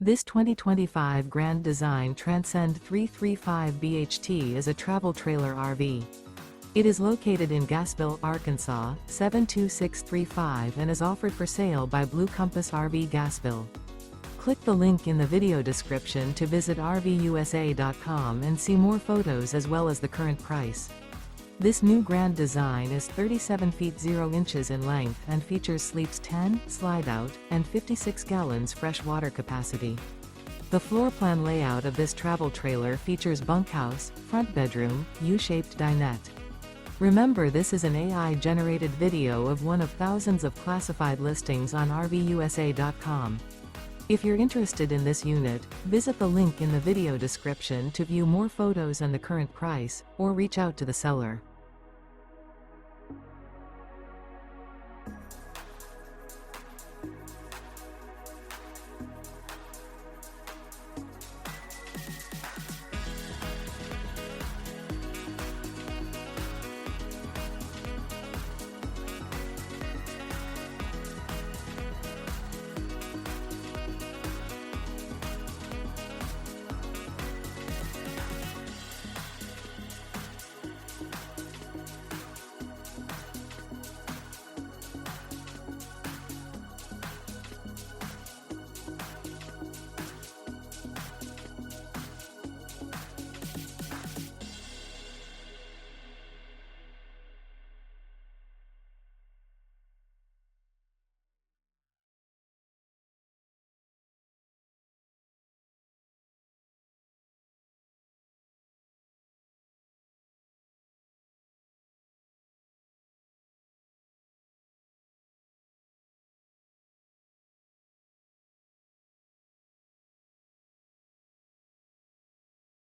This 2025 Grand Design Transcend 335 BHT is a travel trailer RV. It is located in Gassville, Arkansas, 72635 and is offered for sale by Blue Compass RV Gassville. Click the link in the video description to visit RVUSA.com and see more photos as well as the current price. This new Grand Design is 37 feet 0 inches in length and features sleeps 10, slide-out, and 56 gallons fresh water capacity. The floor plan layout of this travel trailer features bunkhouse, front bedroom, U-shaped dinette. Remember, this is an AI-generated video of one of thousands of classified listings on RVUSA.com. If you're interested in this unit, visit the link in the video description to view more photos and the current price, or reach out to the seller.